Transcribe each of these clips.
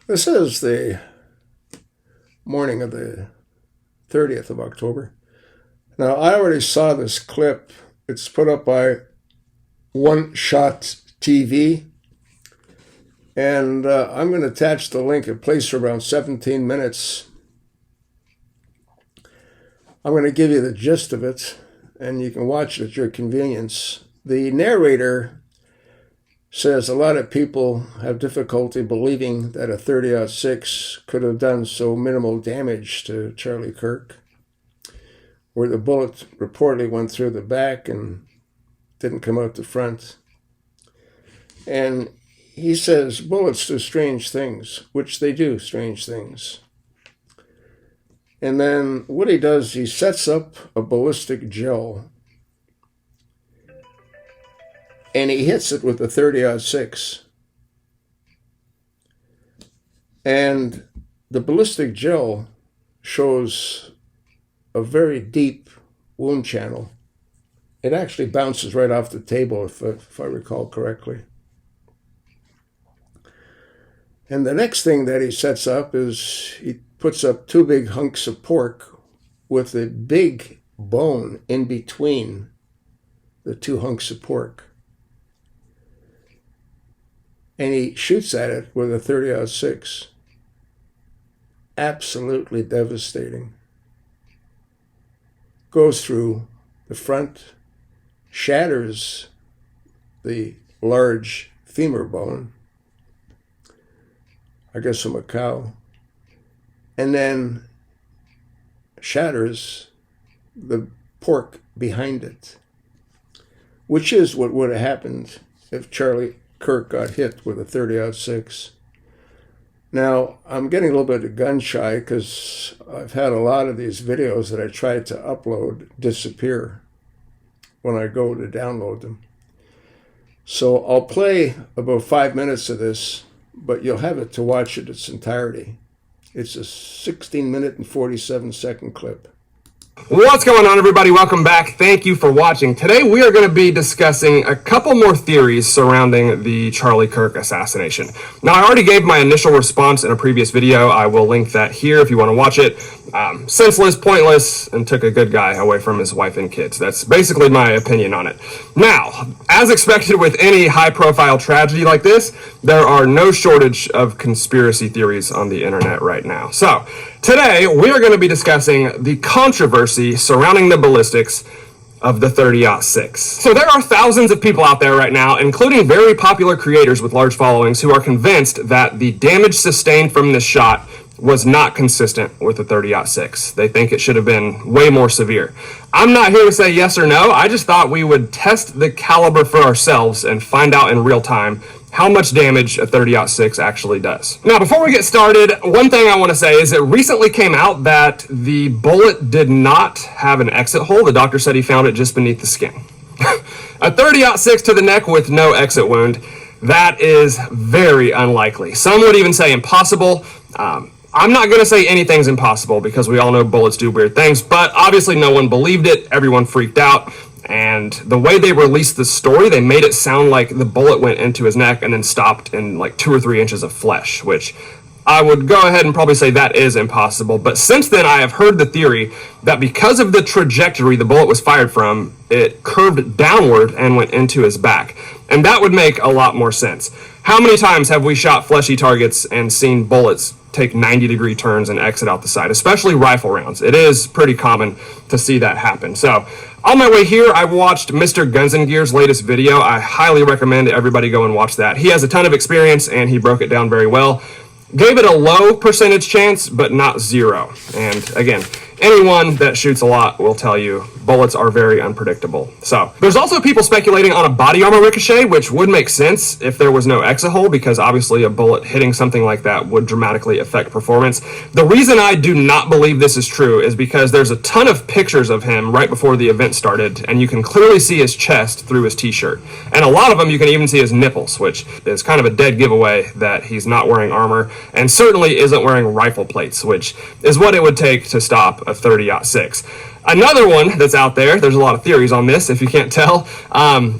This is the morning of the 30th of October. Now, I already saw this clip. It's put up by One Shot TV. And I'm going to attach the link. It plays for around 17 minutes. I'm going to give you the gist of it, and you can watch it at your convenience. The narrator says a lot of people have difficulty believing that a 30-06 could have done so minimal damage to Charlie Kirk, where the bullet reportedly went through the back and didn't come out the front. And he says bullets do strange things, which they do strange things. And then what he does, he sets up a ballistic gel and he hits it with a 30-06. And the ballistic gel shows a very deep wound channel. It actually bounces right off the table, if I recall correctly. And the next thing that he sets up is he puts up two big hunks of pork with a big bone in between the two hunks of pork. And he shoots at it with a 30-06. Absolutely devastating. Goes through the front, shatters the large femur bone, I guess from a cow, and then shatters the pork behind it, which is what would have happened if Charlie Kirk got hit with a 30-06. Now, I'm getting a little bit gun shy because I've had a lot of these videos that I tried to upload disappear when I go to download them. So I'll play about 5 minutes of this, but you'll have it to watch it its entirety. It's a 16-minute and 47-second clip. What's going on, everybody? Welcome back. Thank you for watching. Today we are going to be discussing a couple more theories surrounding the Charlie Kirk assassination. Now, I already gave my initial response in a previous video. I will link that here if you want to watch it. Senseless, pointless, and took a good guy away from his wife and kids. That's basically my opinion on it. Now, as expected with any high-profile tragedy like this, there are no shortage of conspiracy theories on the internet right now. So, today we are going to be discussing the controversy surrounding the ballistics of the 30-06. So there are thousands of people out there right now, including very popular creators with large followings, who are convinced that the damage sustained from this shot was not consistent with the 30-06. They think it should have been way more severe. I'm not here to say yes or no. I just thought we would test the caliber for ourselves and find out in real time how much damage a 30-06 actually does. Now, before we get started, one thing I want to say is it recently came out that the bullet did not have an exit hole. The doctor said he found it just beneath the skin. A 30-06 to the neck with no exit wound, that is very unlikely. Some would even say impossible. I'm not going to say anything's impossible because we all know bullets do weird things, but obviously no one believed it. Everyone freaked out. And the way they released the story, they made it sound like the bullet went into his neck and then stopped in like 2 or 3 inches of flesh, which I would go ahead and probably say that is impossible. But since then, I have heard the theory that because of the trajectory the bullet was fired from, it curved downward and went into his back. And that would make a lot more sense. How many times have we shot fleshy targets and seen bullets take 90-degree turns and exit out the side, especially rifle rounds? It is pretty common to see that happen. So on my way here, I watched Mr. Guns and Gear's latest video. I highly recommend everybody go and watch that. He has a ton of experience and he broke it down very well. Gave it a low percentage chance, but not zero. And again, anyone that shoots a lot will tell you bullets are very unpredictable. So there's also people speculating on a body armor ricochet, which would make sense if there was no exit hole, because obviously a bullet hitting something like that would dramatically affect performance. The reason I do not believe this is true is because there's a ton of pictures of him right before the event started, and you can clearly see his chest through his t-shirt. And a lot of them you can even see his nipples, which is kind of a dead giveaway that he's not wearing armor, and certainly isn't wearing rifle plates, which is what it would take to stop a 30-06. Another one that's out there's a lot of theories on this, if you can't tell,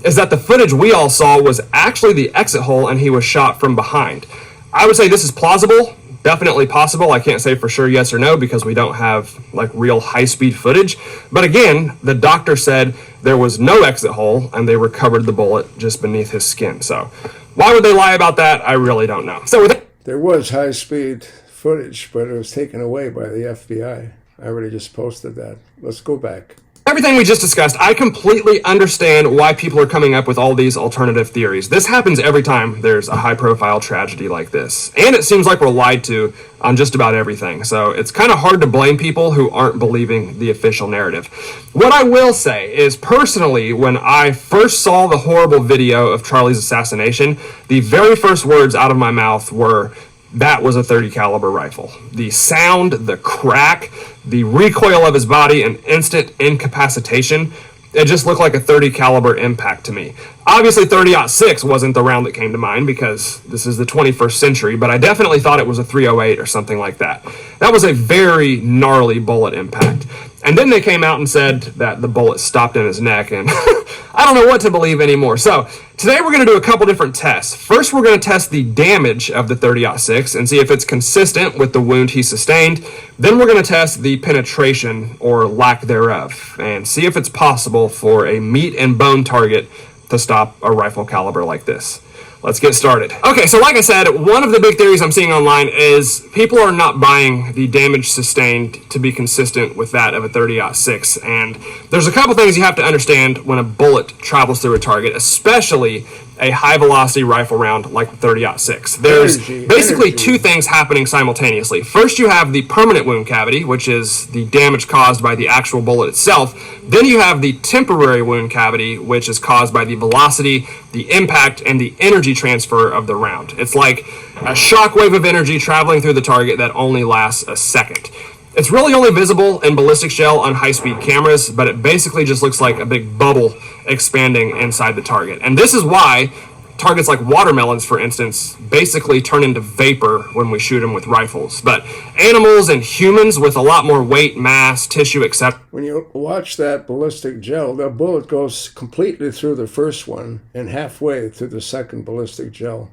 is that the footage we all saw was actually the exit hole and he was shot from behind. I would say this is plausible, definitely possible. I can't say for sure yes or no because we don't have like real high-speed footage. But again, the doctor said there was no exit hole and they recovered the bullet just beneath his skin. So why would they lie about that? I really don't know. So there was high-speed footage, but it was taken away by the FBI. I already just posted that. Let's go back. Everything we just discussed, I completely understand why people are coming up with all these alternative theories. This happens every time there's a high-profile tragedy like this. And it seems like we're lied to on just about everything. So it's kind of hard to blame people who aren't believing the official narrative. What I will say is, personally, when I first saw the horrible video of Charlie's assassination, the very first words out of my mouth were, that was a .30 caliber rifle. The sound, the crack, the recoil of his body, and instant incapacitation, it just looked like a .30 caliber impact to me. Obviously, .30-06 wasn't the round that came to mind because this is the 21st century, but I definitely thought it was a .308 or something like that. That was a very gnarly bullet impact. And then they came out and said that the bullet stopped in his neck, and I don't know what to believe anymore. So today we're going to do a couple different tests. First, we're going to test the damage of the .30-06 and see if it's consistent with the wound he sustained. Then we're going to test the penetration or lack thereof and see if it's possible for a meat and bone target to stop a rifle caliber like this. Let's get started. Okay, so like I said, one of the big theories I'm seeing online is people are not buying the damage sustained to be consistent with that of a .30-06. And there's a couple things you have to understand when a bullet travels through a target, especially a high-velocity rifle round like the .30-06. There's basically two things happening simultaneously. First, you have the permanent wound cavity, which is the damage caused by the actual bullet itself. Then you have the temporary wound cavity, which is caused by the velocity, the impact, and the energy transfer of the round. It's like a shockwave of energy traveling through the target that only lasts a second. It's really only visible in ballistics gel on high-speed cameras, but it basically just looks like a big bubble expanding inside the target. And this is why targets like watermelons, for instance, basically turn into vapor when we shoot them with rifles. But animals and humans with a lot more weight, mass, tissue, etc. When you watch that ballistic gel, the bullet goes completely through the first one and halfway through the second ballistic gel.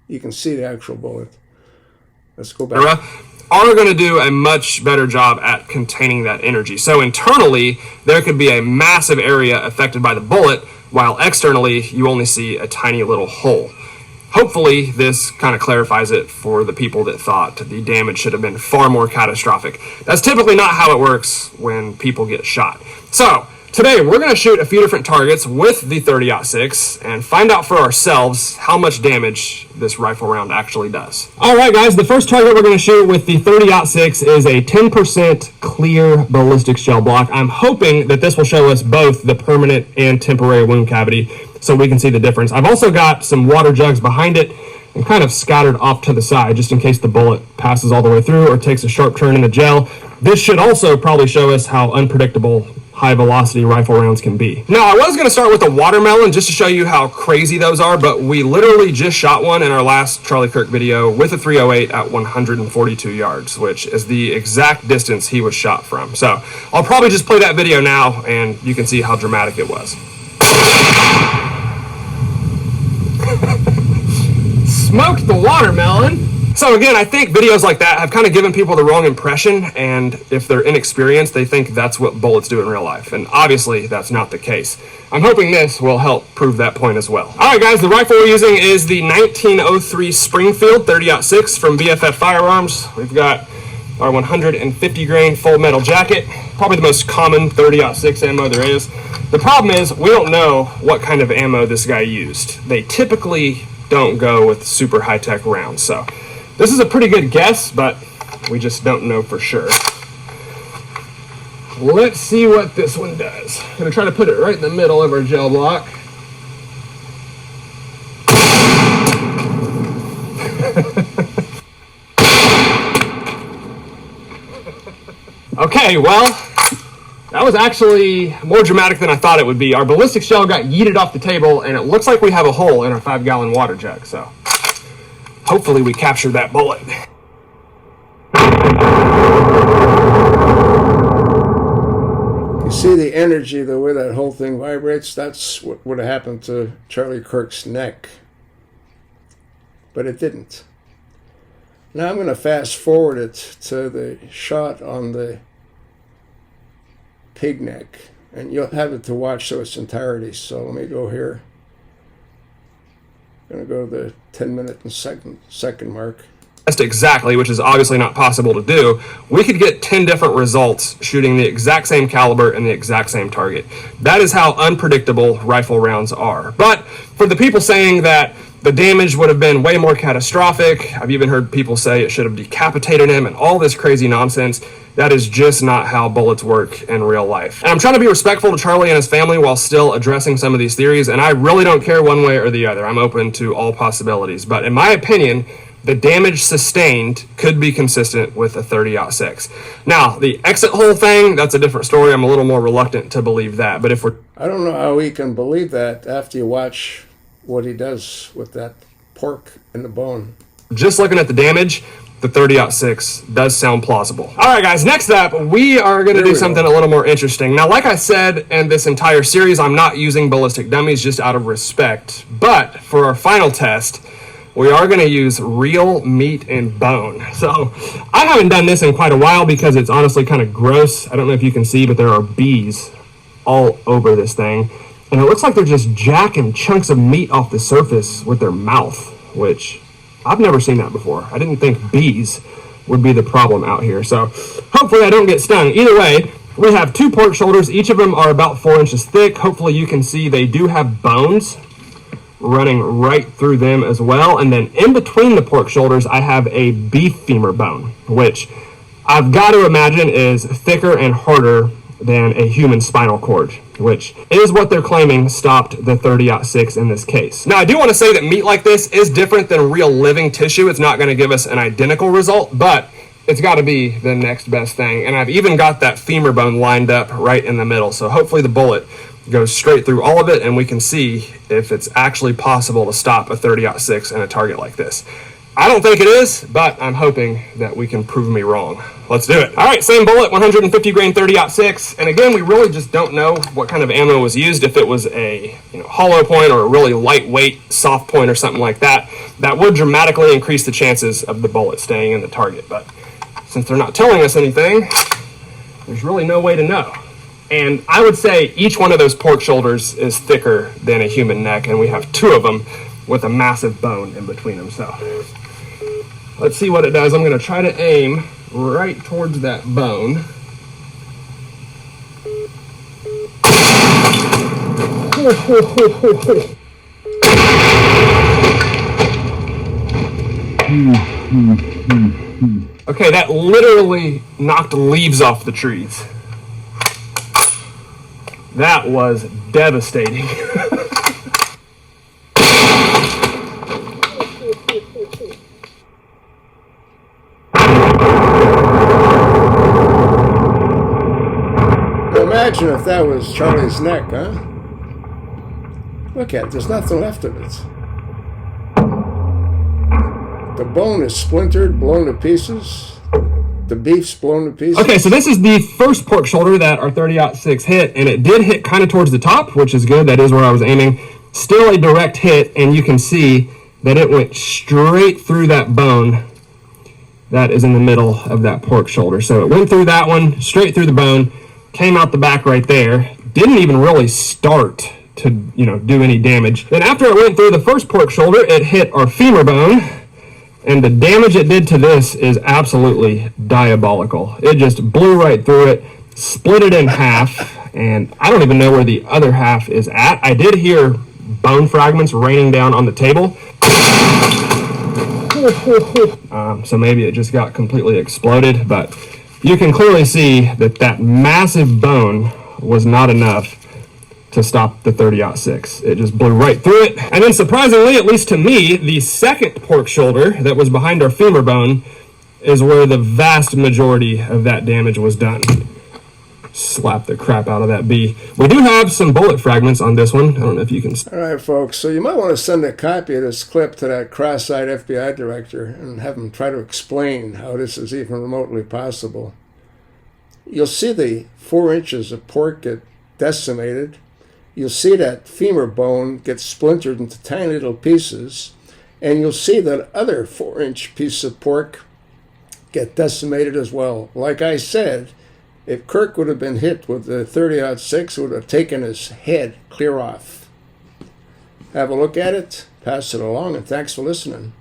You can see the actual bullet. Let's go back. Are going to do a much better job at containing that energy. So internally, there could be a massive area affected by the bullet, while externally, you only see a tiny little hole. Hopefully, this kind of clarifies it for the people that thought the damage should have been far more catastrophic. That's typically not how it works when people get shot. So, today we're going to shoot a few different targets with the .30-06 and find out for ourselves how much damage this rifle round actually does. Alright guys, the first target we're going to shoot with the .30-06 is a 10% clear ballistics gel block. I'm hoping that this will show us both the permanent and temporary wound cavity so we can see the difference. I've also got some water jugs behind it and kind of scattered off to the side just in case the bullet passes all the way through or takes a sharp turn in the gel. This should also probably show us how unpredictable high-velocity rifle rounds can be. Now, I was going to start with a watermelon just to show you how crazy those are, but we literally just shot one in our last Charlie Kirk video with a .308 at 142 yards, which is the exact distance he was shot from. So I'll probably just play that video now, and you can see how dramatic it was. Smoked the watermelon. So again, I think videos like that have kind of given people the wrong impression, and if they're inexperienced, they think that's what bullets do in real life, and obviously that's not the case. I'm hoping this will help prove that point as well. Alright guys, the rifle we're using is the 1903 Springfield .30-06 from BFF Firearms. We've got our 150 grain full metal jacket, probably the most common .30-06 ammo there is. The problem is, we don't know what kind of ammo this guy used. They typically don't go with super high-tech rounds, so this is a pretty good guess, but we just don't know for sure. Let's see what this one does. I'm going to try to put it right in the middle of our gel block. Okay, well, that was actually more dramatic than I thought it would be. Our ballistic gel got yeeted off the table, and it looks like we have a hole in our 5-gallon water jug, so hopefully we captured that bullet. You see the energy, the way that whole thing vibrates? That's what would have happened to Charlie Kirk's neck. But it didn't. Now I'm going to fast forward it to the shot on the pig neck, and you'll have it to watch to its entirety. So let me go here. I'm going to go to the 10-minute and second mark. Exactly, which is obviously not possible to do. We could get 10 different results shooting the exact same caliber and the exact same target. That is how unpredictable rifle rounds are. But for the people saying that the damage would have been way more catastrophic, I've even heard people say it should have decapitated him and all this crazy nonsense. That is just not how bullets work in real life. And I'm trying to be respectful to Charlie and his family while still addressing some of these theories, and I really don't care one way or the other. I'm open to all possibilities. But in my opinion, the damage sustained could be consistent with a 30-06. Now, the exit hole thing, that's a different story. I'm a little more reluctant to believe that. But if we're... I don't know how we can believe that after you watch what he does with that pork in the bone. Just looking at the damage, the 30-06 does sound plausible. All right, guys, next up, we are going to do something a little more interesting. Now, like I said in this entire series, I'm not using ballistic dummies just out of respect. But for our final test, we are going to use real meat and bone. So I haven't done this in quite a while because it's honestly kind of gross. I don't know if you can see, but there are bees all over this thing. And it looks like they're just jacking chunks of meat off the surface with their mouth, which I've never seen that before. I didn't think bees would be the problem out here. So hopefully I don't get stung. Either way, we have 2 pork shoulders. Each of them are about 4 inches thick. Hopefully you can see they do have bones running right through them as well. And then in between the pork shoulders, I have a beef femur bone, which I've got to imagine is thicker and harder than a human spinal cord, which is what they're claiming stopped the 30-06 in this case. Now, I do want to say that meat like this is different than real living tissue. It's not going to give us an identical result, but it's got to be the next best thing. And I've even got that femur bone lined up right in the middle. So hopefully the bullet goes straight through all of it and we can see if it's actually possible to stop a 30-06 in a target like this. I don't think it is, but I'm hoping that we can prove me wrong. Let's do it. All right, same bullet, 150 grain 30-06. And again, we really just don't know what kind of ammo was used. If it was a hollow point or a really lightweight soft point or something like that, that would dramatically increase the chances of the bullet staying in the target. But since they're not telling us anything, there's really no way to know. And I would say each one of those pork shoulders is thicker than a human neck, and we have 2 of them with a massive bone in between them. So let's see what it does. I'm going to try to aim right towards that bone. Okay, that literally knocked leaves off the trees. That was devastating. Imagine if that was Charlie's neck, huh? Look at it, there's nothing left of it. The bone is splintered, blown to pieces. The beef's blown to pieces. Okay, so this is the first pork shoulder that our 30-06 hit, and it did hit kind of towards the top, which is good. That is where I was aiming. Still a direct hit, and you can see that it went straight through that bone that is in the middle of that pork shoulder. So it went through that one, straight through the bone, came out the back right there, didn't even really start to do any damage. Then after it went through the first pork shoulder, it hit our femur bone, and the damage it did to this is absolutely diabolical. It just blew right through it, split it in half, and I don't even know where the other half is at. I did hear bone fragments raining down on the table. So maybe it just got completely exploded, but you can clearly see that that massive bone was not enough to stop the 30-06. It just blew right through it. And then surprisingly, at least to me, the second pork shoulder that was behind our femur bone is where the vast majority of that damage was done. Slap the crap out of that bee. We do have some bullet fragments on this one. I don't know if you can... All right, folks, so you might want to send a copy of this clip to that cross-eyed FBI director and have him try to explain how this is even remotely possible. You'll see the 4 inches of pork get decimated. You'll see that femur bone get splintered into tiny little pieces. And you'll see that other 4-inch pieces of pork get decimated as well. Like I said, if Kirk would have been hit with the 30-06, it would have taken his head clear off. Have a look at it, pass it along, and thanks for listening.